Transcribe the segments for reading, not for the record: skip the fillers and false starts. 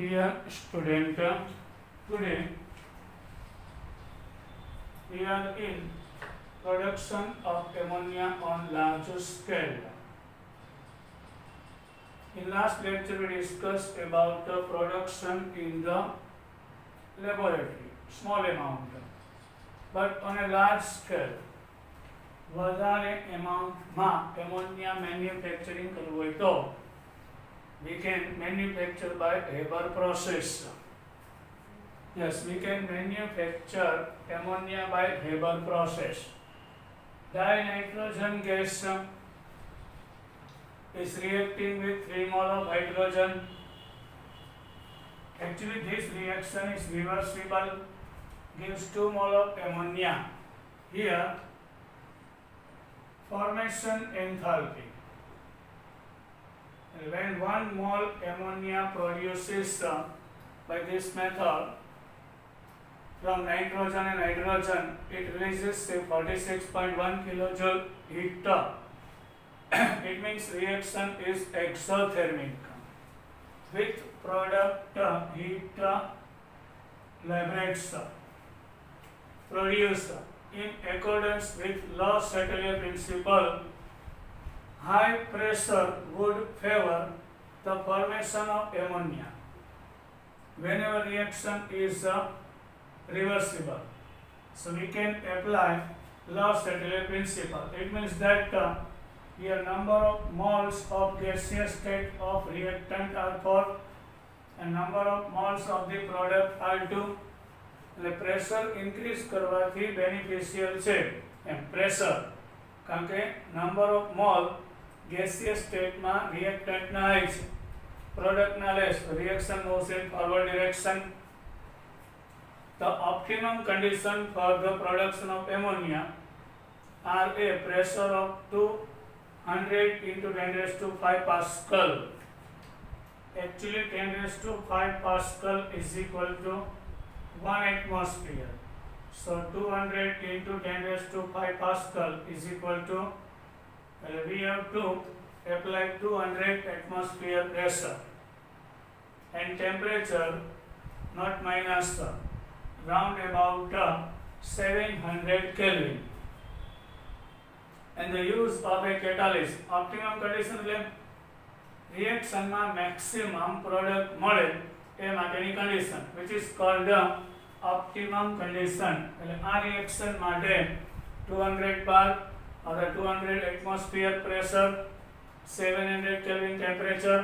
Dear student, today we are in production of ammonia on large scale. In last lecture we discussed about the production in the laboratory, small amount, but on a large scale, વધારે એમાઉન્ટમાં ammonia manufacturing કરવું હોય તો we can manufacture by Haber process. Yes, we can manufacture ammonia by Haber process. Dinitrogen gas is reacting with 3 mole of hydrogen. Actually, this reaction is reversible, gives 2 mole of ammonia. Here, formation enthalpy. When 1 mole ammonia produces by this method from nitrogen and hydrogen, it releases 46.1 kilojoule heat. It means reaction is exothermic with product heat liberates produced in accordance with Law-Chatelier principle. High pressure would favor the formation of ammonia whenever reaction is reversible. So we can apply Law-Chatelier principle. It means that here number of moles of gaseous state of reactant are 4 and number of moles of the product are 2. એટલે pressure increase કરવાથી beneficial છે એમ pressure, કારણ કે number of mall gaseous સ્ટેટમાં રિએક્ટન્ટના high છે, પ્રોડક્ટના less, reaction moves in forward direction. The optimum condition for the production of ammonia are a pressure of 200 into 10 raised to 5 Pascal. Actually 10 raised to 5 Pascal is equal to 1 atmosphere. So 200 into 10 raised to 5 Pascal is equal to, we have to apply 200 atmosphere pressure and temperature not minus round about 700 Kelvin. And the use of a catalyst, optimum condition એટલે reaction માં maximum product મળે એ માટેની condition, which is called the optimum condition. એટલે આ reaction માટે 200 bar or 200 atmosphere pressure, 700 Kelvin temperature,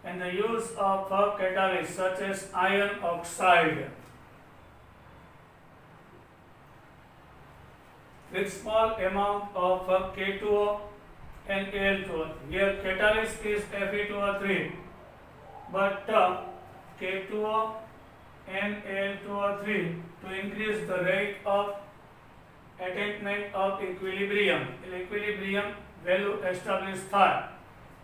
and the use of a catalyst such as iron oxide with small amount of K2O and Al2O. Here catalyst is Fe2O3, but K2O and Al2O3 to increase the rate of attainment of equilibrium. Equilibrium value established થાય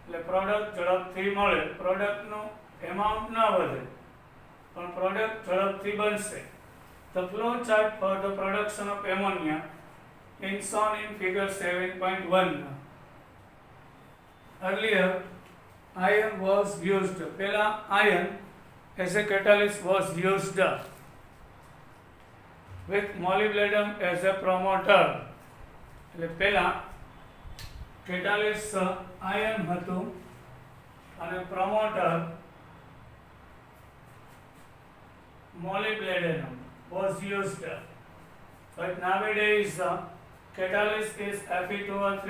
એટલે product ઝડપથી મળે, પ્રોડક્ટનું amount ના વધે પણ product ઝડપથી બનશે. The flow chart for the production of ammonia is shown in figure 7.1. Earlier iron was used, પહેલા iron as a catalyst was used with molybdenum as a promoter. એટલે પહેલા catalyst iron હતું અને promoter molybdenum was used. But nowadays catalyst is Fe2O3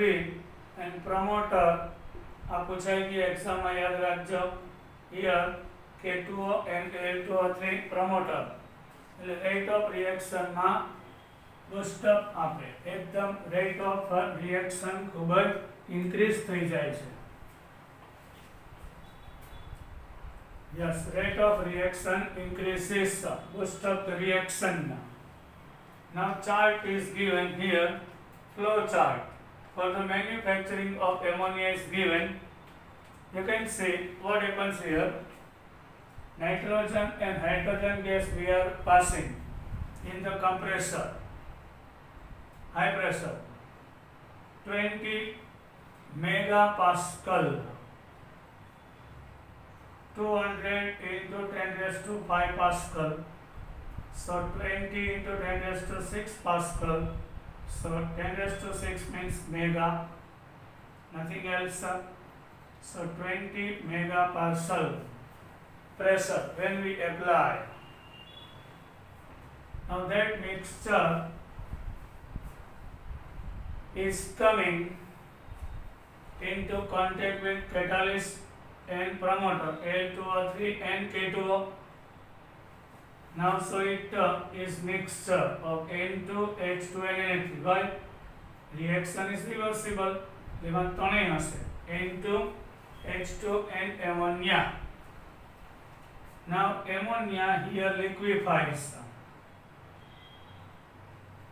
and promoter આ પૂછાઈ ગઈ એક્ઝામમાં યાદ રાખજો. Here K2O and Al2O3 promoter એટલે rate of reaction માં boost up આપે, એકદમ rate of reaction ખૂબ જ increase થઈ જાય છે. Yes, rate of reaction increases, boost up the reaction. Now chart is given here, flow chart for the manufacturing of ammonia is given. You can see what happens here. Nitrogen and hydrogen gas we are passing in the compressor, high pressure 20 megapascal 200 into 10 raised to 5 Pascal. So 20 into 10 raised to 6 Pascal. So 10 raised to 6 means mega, nothing else. So 20 megapascal pressure when we apply. Now that mixture is coming into contact with catalyst and promoter Al2O3 and K2O. Now so it is mixture of N2, H2 and Na3. Why? Reaction is reversible. Levan tone hase N2, H2 and ammonia. Now ammonia here liquefies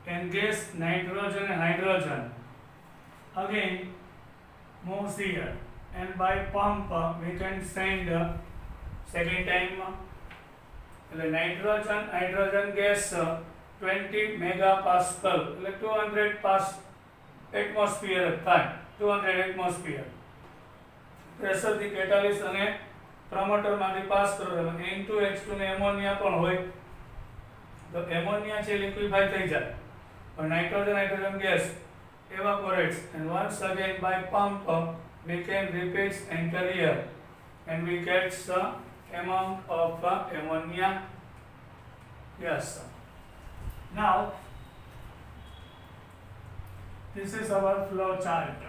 and gas nitrogen and hydrogen again moves here, and by pump we can send second time nitrogen hydrogen gas 20 megapascal એટલે 200 atmosphere થાય 200 atmosphere pressure થી catalyst અને promoter માંથી pass કરો N2 H2 ને ammonia પણ હોય તો એમોનિયા છે લિક્વિફાઈ થઈ જાય પણ nitrogen gas evaporates, and once again by pump we can repeat enter here and we get the amount of ammonia. Yes. Now this is our flow chart.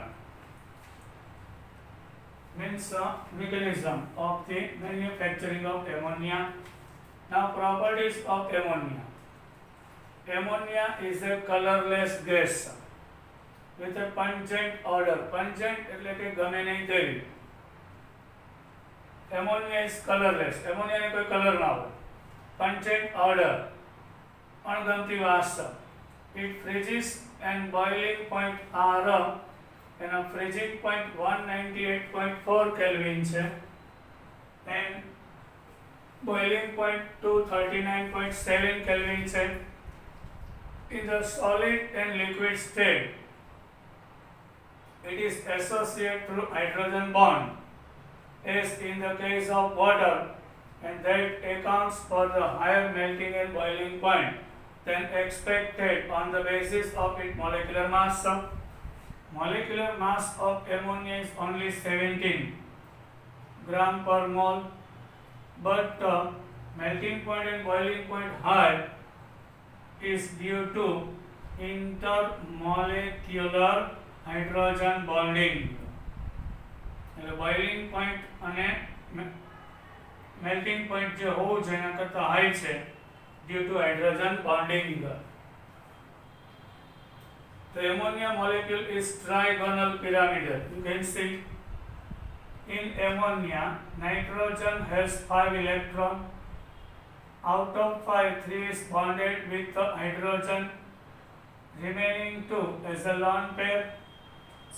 Means mechanism of the manufacturing of ammonia. Now properties of ammonia. Ammonia is a colorless gas with a pungent odor. Pungent એટલે કે ગમે નહીં તેવી. Ammonia is colorless. Ammonia ને કોઈ colour ના હોય. Pungent odor. અણગમતી વાસ. It freezes and boiling point R and a freezing point 198.4 Kelvin છે and boiling point 239.7 Kelvin છે. In the solid and liquid state, it is associated through hydrogen bond, as in the case of water, and that accounts for the higher melting and boiling point than expected on the basis of its molecular mass. Molecular mass of ammonia is only 17 gram per mole, but melting point and boiling point high is due to intermolecular hydrogen bonding. Boiling point અને melting point જે હોવું જોઈએ એના કરતાં high છે due to hydrogen bonding. The ammonia molecule is trigonal pyramidal. You can see in ammonia nitrogen has 5 electrons. Out of 5, 3 is bonded with the hydrogen, remaining 2 as a lone pair.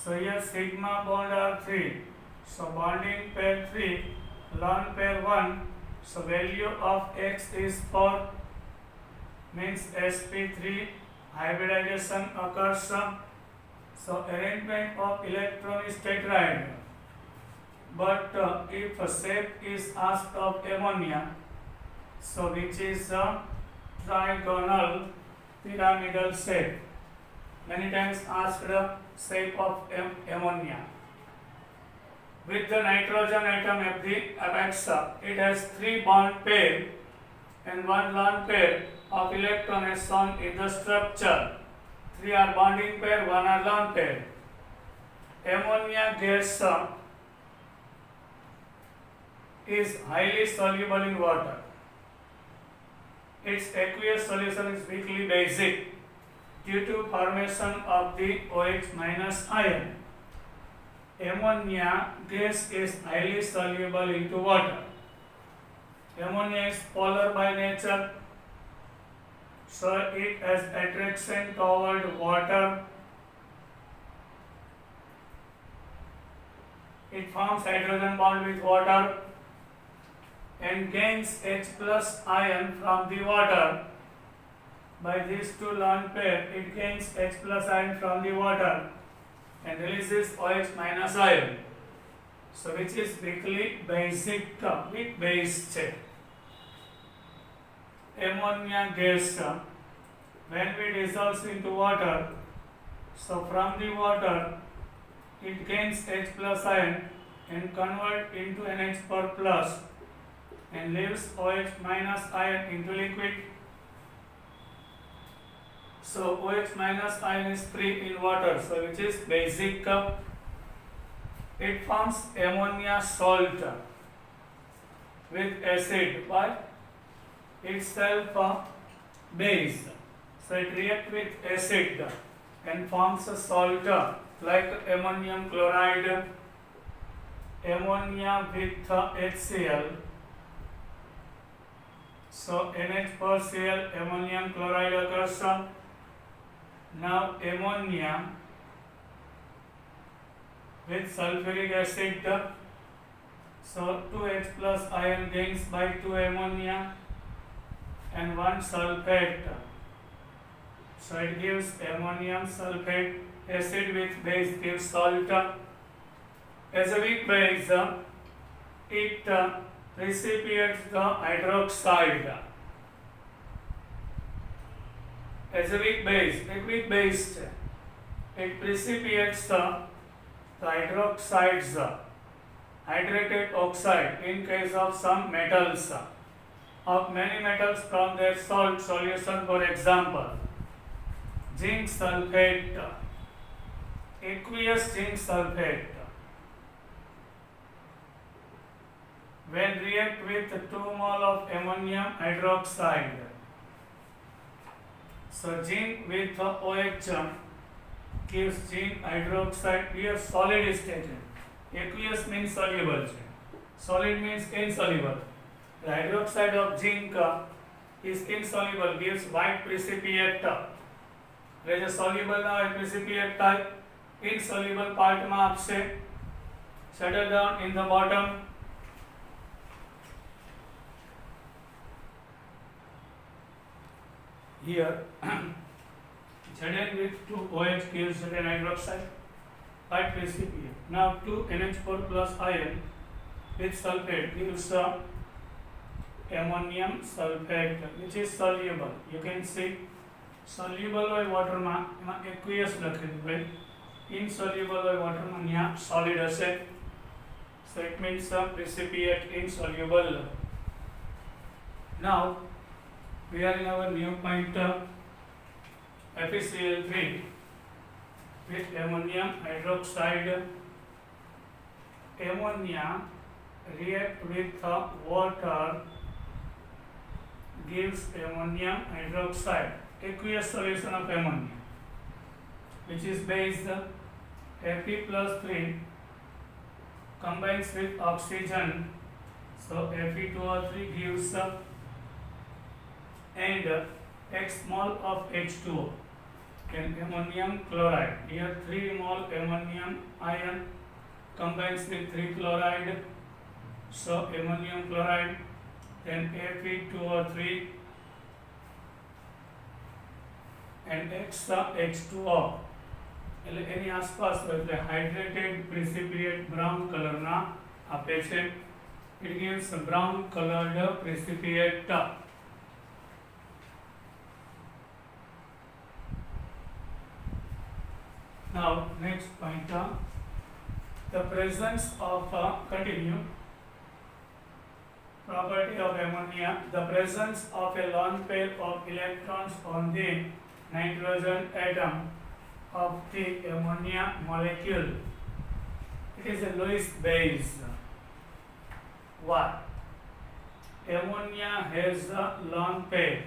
So here sigma bond are 3. So bonding pair 3, lone pair 1. So value of X is 4, means sp3 hybridization occurs. So arrangement of electron is tetrahedral. But if a shape is asked of ammonia, so which is a trigonal pyramidal shape. Many times asked the shape of ammonia. With the nitrogen atom of the apex, it has 3 bond pair and 1 lone pair of electron as shown in the structure. 3 are bonding pair, 1 are lone pair. Ammonia gas is highly soluble in water. Its aqueous solution is weakly basic due to formation of the OH minus ion. Ammonia gas is highly soluble into water. Ammonia is polar by nature, so it has attraction toward water. It forms hydrogen bond with water and gains H plus ion from the water. By these 2 lone pair, it gains H plus ion from the water and releases OH minus ion. So which is weakly basic weak base છે. Ammonia gas when we dissolve into water, so from the water it gains H plus ion and convert into NH4 plus and leaves OH minus ion into liquid. So OH minus ion is free in water, so which is basic. It forms ammonia salt with acid, but itself base. So it reacts with acid and forms a salt like ammonium chloride. Ammonia with HCl. So NH4Cl ammonium chloride occurs. Now ammonia with sulfuric acid, so 2H plus ion gains by 2 ammonia and 1 sulfate. So it gives ammonium sulfate. Acid with base gives salt. As a weak base, it precipitates the hydroxide. As a weak base, it precipitates the hydroxides, hydrated oxide in case of some metals, of many metals from their salt solution. For example, zinc sulfate, aqueous zinc sulfate, when react with 2 mole of ammonium hydroxide. So zinc with OH gives zinc hydroxide. Here solid is taken. Aqueous means soluble. Solid means insoluble. The hydroxide of zinc is insoluble, gives white precipitate. There is a soluble now and precipitate type. Insoluble part में आपसे settle down in the bottom. Here Zn with 2 OH gives Zn hydroxide, white precipitate. Now 2 NH4 plus ion with sulfate gives ammonium sulfate, which is soluble. You can see soluble હોય water માં એમાં aqueous લખેલું હોય, insoluble હોય water માં ત્યાં solid હશે. So it means precipitate insoluble. Now we are in our new point, FeCl3 with ammonium hydroxide. Ammonia react with water, gives ammonium hydroxide, aqueous solution of ammonia, which is base. Fe plus 3 combines with oxygen, so Fe2O3 gives and X mole of H2O and ammonium chloride. Here 3 mole ammonium ion combines with 3 chloride, so ammonium chloride, then Fe2O3 and X H2O. એટલે એની આસપાસ હોય એટલે hydrated પ્રેસિપિટેટ brown કલરના આપે છે. It gives brown colored precipitate. Now next point, the presence of continue property of ammonia. The presence of a lone pair of electrons on the nitrogen atom of the ammonia molecule. It is a Lewis base. Why? Ammonia has a lone pair,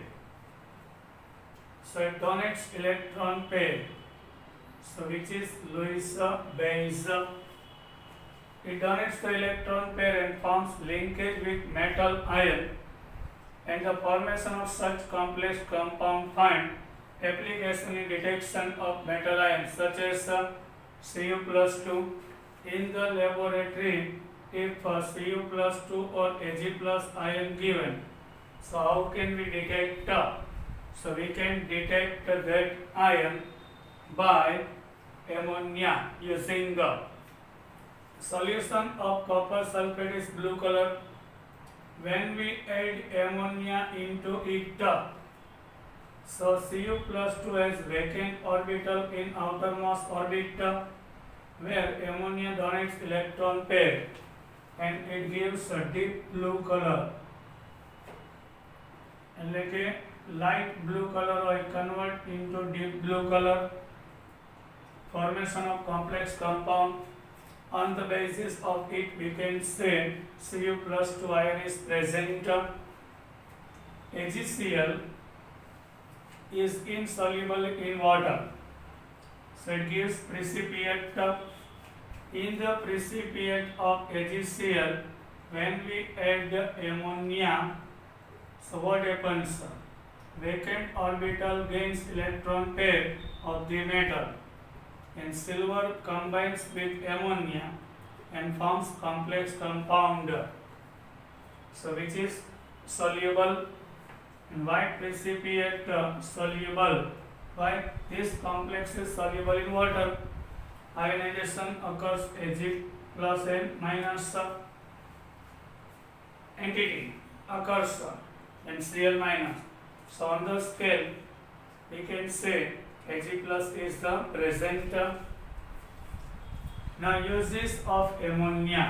so it donates electron pair. So which is Lewis base. It donates the electron pair and forms linkage with metal ion, and the formation of such complex compound find application in detection of metal ions such as Cu plus 2 in the laboratory. If Cu plus 2 or Ag plus ion given, so how can we detect? So we can detect that ion by ammonia using Solution of copper sulfate is blue color. When we add ammonia into it, so Cu plus 2 has vacant orbital in outermost orbit where ammonia donates electron pair and it gives a deep blue color. એટલે કે light blue color હોય convert into deep blue color. Formation of complex compound. On the basis of it, we can say Cu plus 2 ion is present. AgCl is insoluble in water, so it gives precipitate. In the precipitate of AgCl, when we add ammonia, so what happens? Vacant orbital gains electron pair of the metal, and silver combines with ammonia and forms complex compound, so which is soluble. And white precipitate soluble. Why? This complex is soluble in water. Ionization occurs Ag plus and minus entity occurs and Cl minus. So on the scale we can say Ag plus is the present. Now uses of ammonia.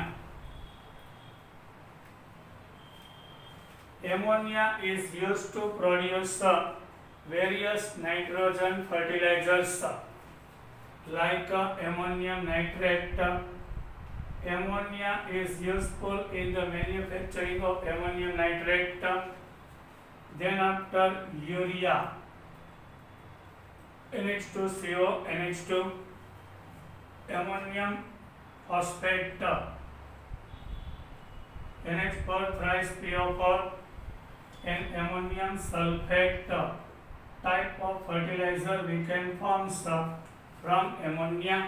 Ammonia is used to produce various nitrogen fertilizers like ammonium nitrate. Ammonia is useful in the manufacturing of ammonium nitrate. Then after urea, NH2CO, NH2, ammonium phosphate, NH4 thrice PO4, and ammonium sulfate type of fertilizer we can form from ammonia.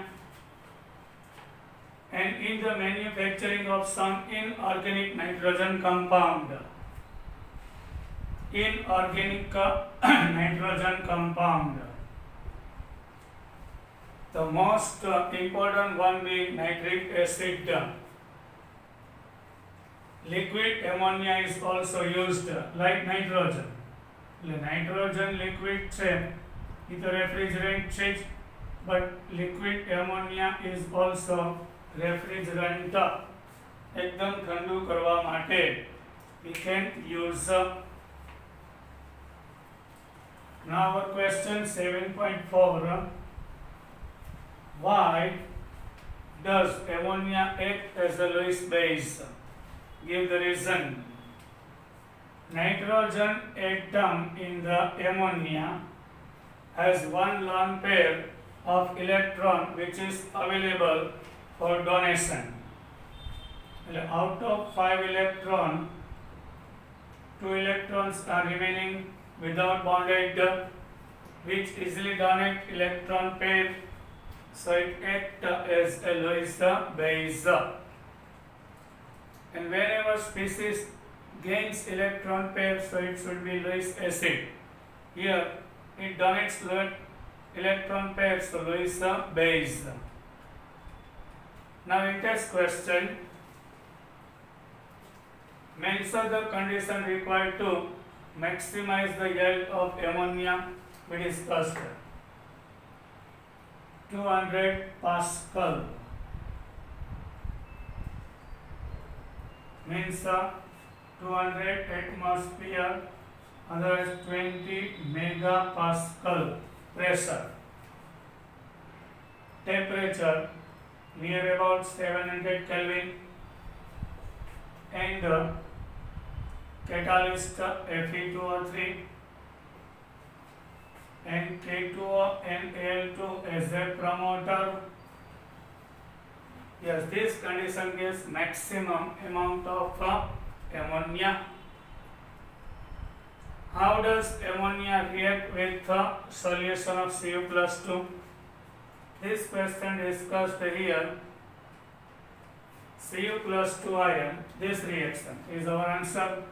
And in the manufacturing of some inorganic nitrogen compound, nitrogen compound, the most important one being nitric acid. Liquid ammonia is also used like nitrogen. Nitrogen liquid છે એ તો refrigerant છે જ, but liquid ammonia is also refrigerant. એકદમ ઠંડુ કરવા માટે we can use. Now our question 7.4. Why does ammonia act as a Lewis base? Give the reason. Nitrogen atom in the ammonia has one lone pair of electron which is available for donation. Out of 5 electrons, 2 electrons are remaining without bonded, which easily donate electron pair, so it acts as a Lewis base. And whenever species gains electron pair, so it should be Lewis acid. Here it donates electron pair, so Lewis base. Now in test question, mention the condition required to maximize the yield of ammonia. We discussed 200 Pascal means 200 atmosphere, otherwise 20 megapascal pressure. Temperature near about 700 Kelvin, and catalyst Fe2O3 and K2O and Al2 as a promoter. Yes, this condition gives maximum amount of ammonia. How does ammonia react with solution of Cu plus 2? This question discussed here. Cu plus 2 ion, this reaction is our answer.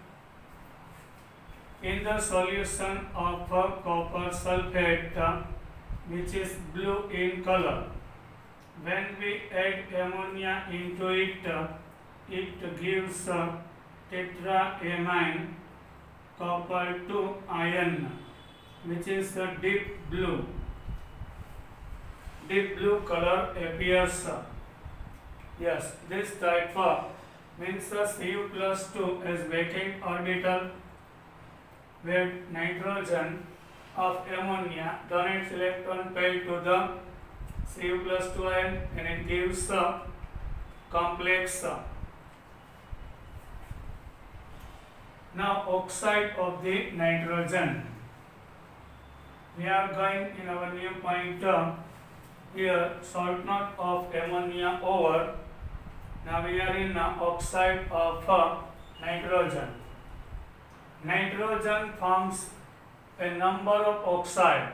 In the solution of copper sulfate, which is blue in color, when we add ammonia into it, it gives tetraamine coupled to iron, which is a deep blue. Deep blue color appears. Yes, this type means Cu plus 2 as vacant orbital where nitrogen of ammonia donates electron pair to the Cu plus 2 ion and it gives a complex. Now oxide of the nitrogen. We are going in our new point here salt knot of ammonia over. Now we are in oxide of nitrogen. Nitrogen forms a number of oxide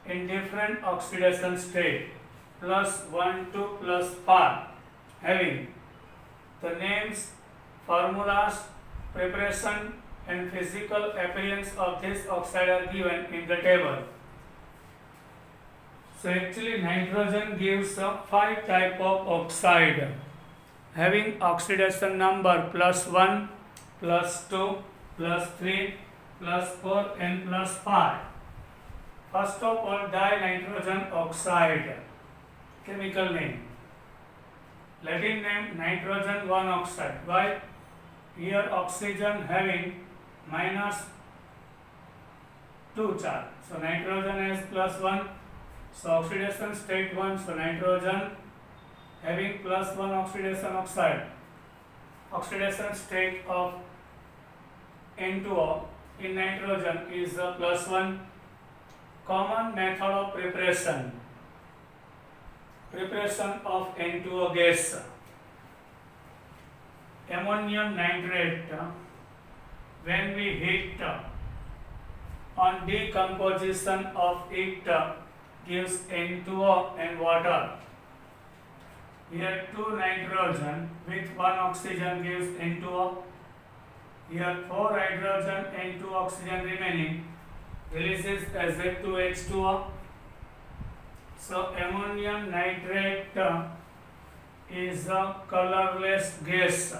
in different oxidation state +1 to +5 having the names, formulas, preparation and physical appearance of this oxide are given in the table. So actually nitrogen gives 5 type of oxide having oxidation number +1, +2, +3, +4 and +5. First of all, dinitrogen oxide, chemical name. Latin name nitrogen 1 oxide. Why? Here oxygen having -2 charge. So nitrogen has +1. So oxidation state 1. So nitrogen having +1 oxidation oxide. Oxidation state of N2O in nitrogen is +1. Common method of preparation. Preparation of N2O gas. Ammonium nitrate, when we heat, on decomposition of it gives N2O and water. Here 2 nitrogen with 1 oxygen gives N2O. Here 4 hydrogen and 2 oxygen remaining releases as H2O. So ammonium nitrate is a colorless gas.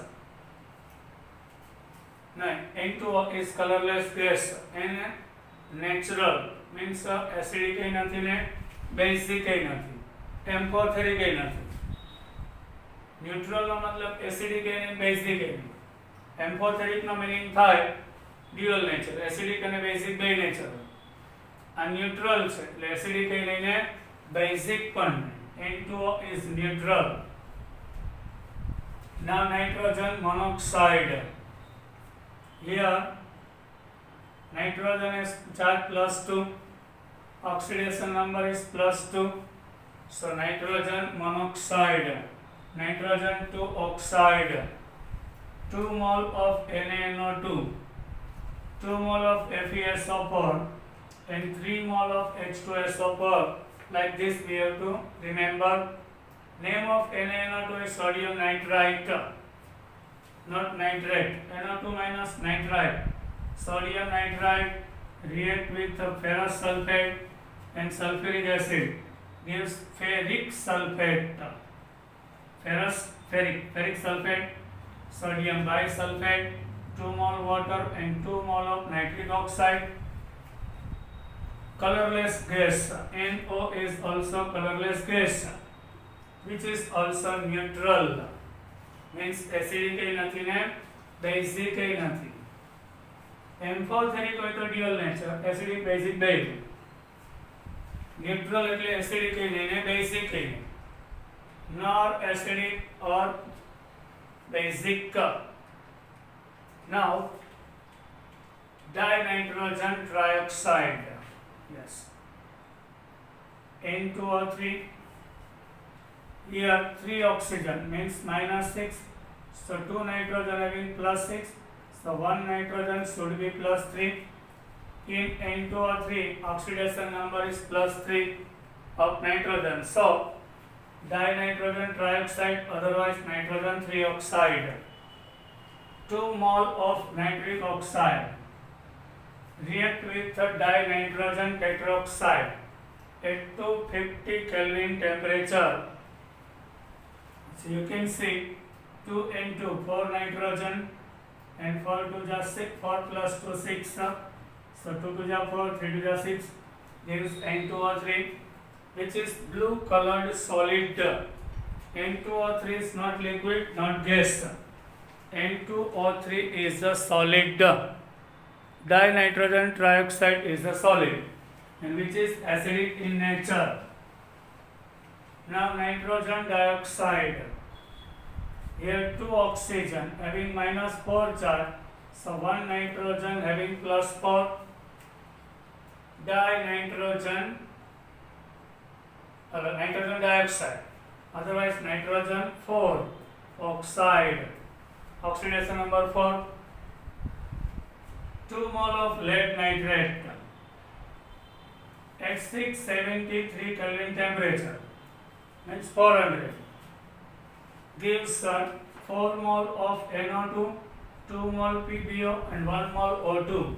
No, N2O is colorless gas and natural means acidic નથી ને basic નથી, amphoteric નથી. Neutral નો મતલબ acidic અને basic એ. એમ્ફોથેરિક નો meaning થાય dual nature, acidic અને basic બે nature. આ ન્યુટ્રલ છે એટલે એસિડિક એ લઈને બેઝિક પણ. N2O is neutral. Now nitrogen monoxide. Here nitrogen is charge +2, oxidation number is +2. So nitrogen monoxide, nitrogen 2 oxide, 2 mole of NaNO2, 2 mole of FeSO4 and 3 mole of H2SO4. Like this we have to remember. Name of NaNO2 is sodium nitrite, not nitrate. NO2 minus nitrite. Sodium nitrite react with ferrous sulfate and sulfuric acid gives ferric sulfate. Ferric sulfate, sodium bisulfate, 2 mole water and 2 mole of nitric oxide. Colorless gas. NO is also colorless gas, which is also neutral. Means acidic એ નથી ને basic એ નથી. Amphoteric હોય તો dual nature, acidic basic બે. Neutral એટલે acidic એ નહીં ને basic એ નહીં. Nor acidic or basic. Now dinitrogen trioxide. Yes. N2O3. Here 3 oxygen means -6. So 2 nitrogen having +6. So 1 nitrogen should be +3. In N2O3 oxidation number is +3 of nitrogen. So dinitrogen trioxide, otherwise nitrogen 3 oxide. 2 mole of nitric oxide react with dinitrogen tetroxide at 250 Kelvin temperature So you can see 2 into 4 nitrogen and 4 to the 6, 4 plus 2 6. So 2 to the 4, 3 to the 6 gives N2O3, which is blue colored solid. N2O3 is not liquid, not gas. N2O3 is a solid. Dinitrogen trioxide is a solid and which is acidic in nature. Now nitrogen dioxide. Here 2 oxygen having -4 charge. So 1 nitrogen having +4. Dinitrogen nitrogen dioxide, otherwise nitrogen 4 oxide. Oxidation number 4. 2 mole of lead nitrate at 673 Kelvin temperature, means 400, gives 4 mole of NO2, 2 mole PbO and 1 mole O2.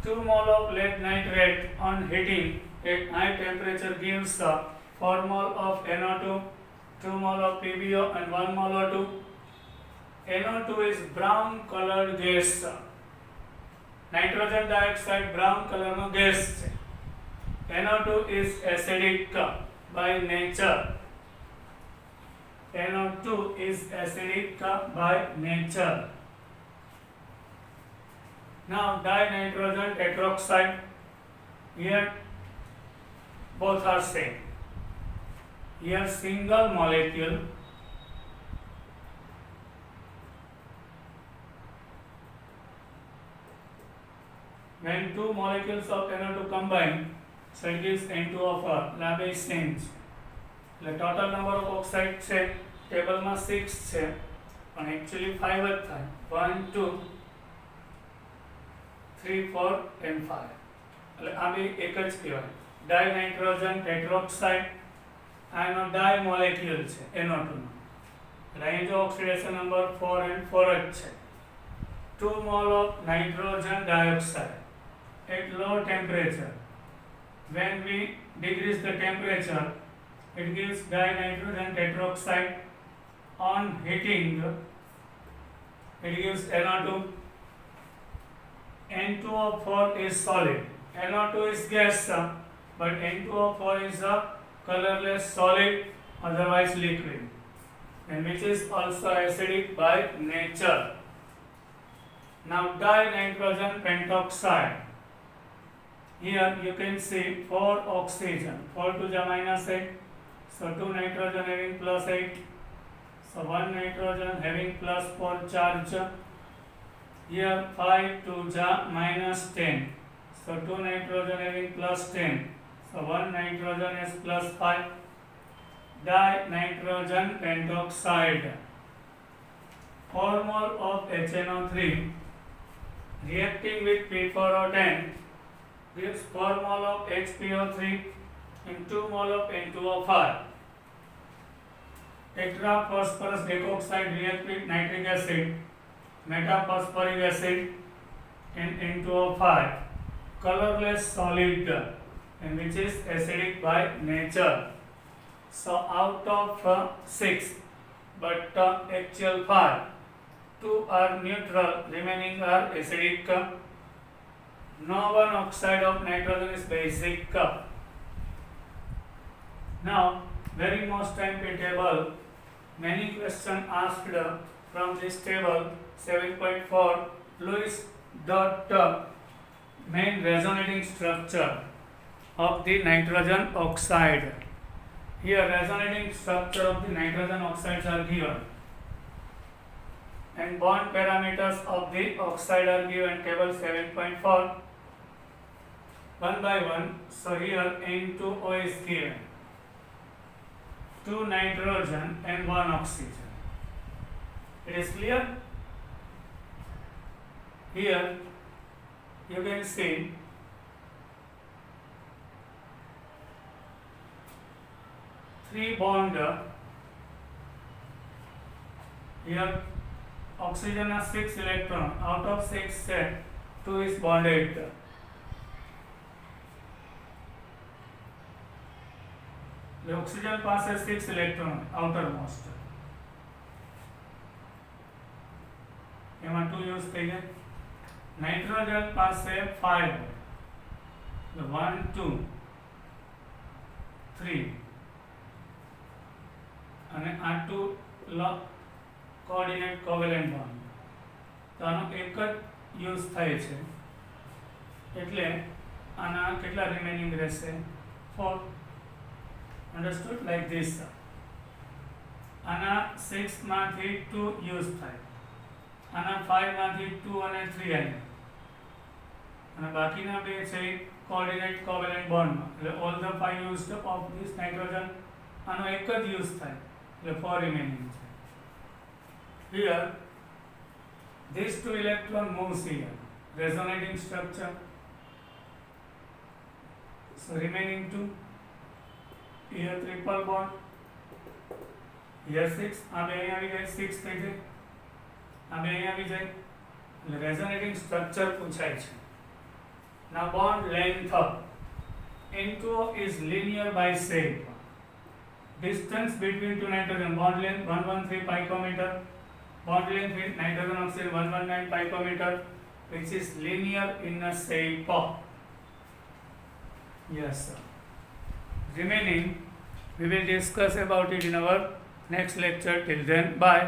2 mole of lead nitrate on heating at high temperature gives 4 mole of NO2, 2 mole of PbO and 1 mole O2. NO2 is brown colored gas. Nitrogen dioxide brown color no gas છે. NO2 is acidic by nature. NO2 is acidic by nature. Now dinitrogen tetroxide. Here both are same. Here single molecule. When 2 molecules of NO2 combine, so it gives N2O4. લાંબી same છે. એટલે total number of oxide છે ટેબલમાં 6 છે પણ actually 5 જ થાય. 1 2 3 4 and 5. એટલે આ બે એક જ કહેવાય. ડાયનાઇટ્રોજન ટેટ્રોક્સાઇડ આનો ડાય મોલેક્યુલ છે NO2 નો. એટલે અહીં જો ઓક્સિડેશન નંબર 4 and 4 જ છે. 2 mole of nitrogen dioxide at low temperature. When we decrease the temperature, it gives dinitrogen tetroxide. On heating, it gives NO2. N2O4 is solid. NO2 is gas, but N2O4 is a colorless solid, otherwise liquid, and which is also acidic by nature. Now dinitrogen pentoxide. Here you can see 4 oxygen, 4 to the -8, so 2 nitrogen having +8, so 1 nitrogen having +4 charge. Here 5 to the -10, so 2 nitrogen having +10, so 1 nitrogen is +5. Dinitrogen pentoxide. 4 mole of HNO3 reacting with P4O10 gives 4 mole of HPO3 and 2 mole of N2O5. Tetraphosphorus dicoxide react with nitric acid, metaphosphoric acid and N2O5. Colorless solid and which is acidic by nature. So out of 6, but actual 5, 2 are neutral, remaining are acidic. No one oxide of nitrogen is basic. Now, very most time table, many questions asked from this table 7.4. Lewis dot main resonating structure of the nitrogen oxide. Here resonating structure of the nitrogen oxides are given, and bond parameters of the oxide are given. Table 7.4. One by one. So here N2O is given, 2 nitrogen and 1 oxygen. It is clear? Here you can see three bond. Here oxygen has 6 electron. Out of 6, 2 is bonded. The oxygen passes 6 electron outermost. આટલું use થઈ જાય. Nitrogen પાસે 5 એટલે 1 2 3 અને આટલું coordinate covalent bond, તો આનો એક જ યુઝ થાય છે એટલે આના કેટલા રિમેનિંગ રહેશે? 4. અંડરસ્ટુડ? Like this. આના 6 માંથી 2 યુઝ થાય, આના 5 માંથી 2 અને 3 આવી, અને બાકીના બે છે કોઓર્ડિનેટ કોવેલેન્ટ બોન્ડમાં, એટલે all the 5 used of this nitrogen, આનો એક જ યુઝ થાય એટલે 4 રિમેનિંગ છે. Here these 2 electron moves here, resonating structure, so remaining 2, here triple bond, here 6, આ બે અહીં આવી જાય, 6 થઈ જાય, આ બે અહીં આવી જાય, એટલે resonating structure પૂછાય છે. Now bond length N2 is linear by shape. Distance between two nitrogen, bond length 113 picometer, bond length with nitrogen oxygen 119 picometer, which is linear in a shape. Yes sir. Remaining we will discuss about it in our next lecture. Till then, bye.